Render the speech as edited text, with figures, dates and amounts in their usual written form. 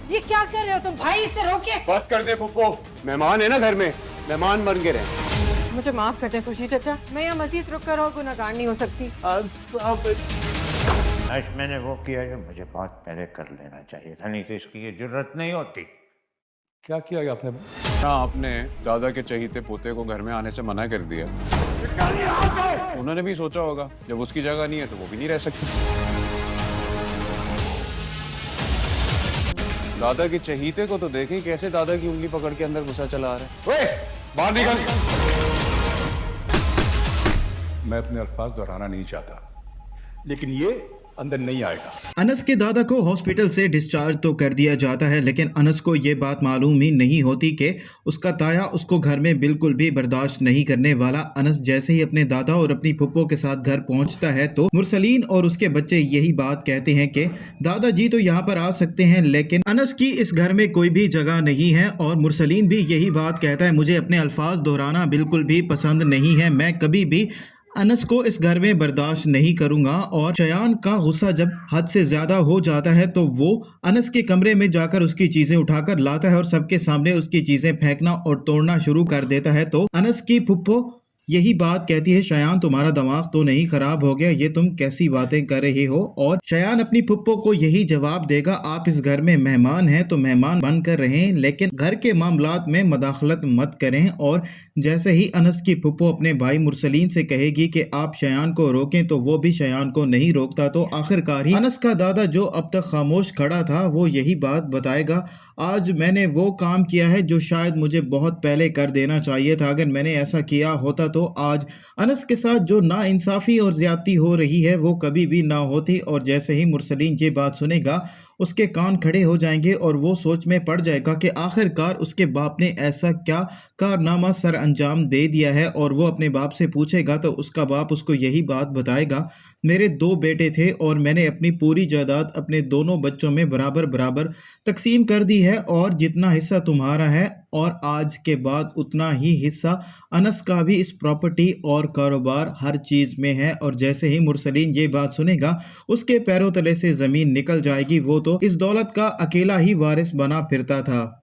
ये क्या कर रहे हो तुम भाई, इसे रोके। बस कर दे फुप्पो, मेहमान है ना घर में, मेहमान बन के रहे। मुझे माफ कर दे खुशी चाचा, मैं यहाँ मजीद रुक कर और गुनहगार नहीं हो सकती। आज मैंने वो किया जो मुझे बहुत पहले कर लेना चाहिए था, नहीं तो इसकी ये जरूरत नहीं होती। क्या किया आपने? आपने दादा के चहीते पोते को घर में आने से मना कर दिया। उन्होंने भी सोचा होगा जब उसकी जगह नहीं है तो वो भी नहीं रह सकती। दादा के चहीते को तो देखें कैसे दादा की उंगली पकड़ के अंदर घुसा चला आ रहा है। ओए, बाहर निकल। मैं अपने अल्फाज दोहराना नहीं चाहता, लेकिन ये अंदर नहीं आएगा। अनस के दादा को हॉस्पिटल से डिस्चार्ज तो कर दिया जाता है, लेकिन अनस को ये बात मालूम ही नहीं होती कि उसका ताया उसको घर में बिल्कुल भी बर्दाश्त नहीं करने वाला। अनस जैसे ही अपने दादा और अपनी फुप्पो के साथ घर पहुंचता है तो मुरसलीन और उसके बच्चे यही बात कहते हैं कि दादाजी तो यहाँ पर आ सकते हैं, लेकिन अनस की इस घर में कोई भी जगह नहीं है। और मुरसलीन भी यही बात कहता है, मुझे अपने अल्फाज दोहराना बिल्कुल भी पसंद नहीं है, मैं कभी भी अनस को इस घर में बर्दाश्त नहीं करूंगा। और शयान का गुस्सा जब हद से ज़्यादा हो जाता है तो वो अनस के कमरे में जाकर उसकी चीज़ें उठाकर लाता है और सबके सामने उसकी चीज़ें फेंकना और तोड़ना शुरू कर देता है। तो अनस की फुप्पो यही बात कहती है, शयान तुम्हारा दिमाग तो नहीं खराब हो गया, ये तुम कैसी बातें कर रहे हो। और शयान अपनी फुप्पो को यही जवाब देगा, आप इस घर में मेहमान हैं तो मेहमान बन कर रहें, लेकिन घर के मामलात में मदाखलत मत करें। और जैसे ही अनस की फुप्पो अपने भाई मुरसलीन से कहेगी कि आप शयान को रोकें तो वो भी शयान को नहीं रोकता। तो आखिरकार ही अनस का दादा जो अब तक खामोश खड़ा था वो यही बात बताएगा, आज मैंने वो काम किया है जो शायद मुझे बहुत पहले कर देना चाहिए था। अगर मैंने ऐसा किया होता तो आज अनस के साथ जो नाइंसाफ़ी और ज़्यादती हो रही है वो कभी भी ना होती। और जैसे ही मुरसलीन ये बात सुनेगा उसके कान खड़े हो जाएंगे और वो सोच में पड़ जाएगा कि आखिरकार उसके बाप ने ऐसा क्या कारनामा सर अंजाम दे दिया है। और वो अपने बाप से पूछेगा तो उसका बाप उसको यही बात बताएगा, मेरे 2 बेटे थे और मैंने अपनी पूरी जायदाद अपने दोनों बच्चों में बराबर बराबर तकसीम कर दी है, और जितना हिस्सा तुम्हारा है और आज के बाद उतना ही हिस्सा अनस का भी इस प्रॉपर्टी और कारोबार हर चीज़ में है। और जैसे ही मुरसलीन ये बात सुनेगा उसके पैरों तले से ज़मीन निकल जाएगी, वो तो इस दौलत का अकेला ही वारिस बना फिरता था।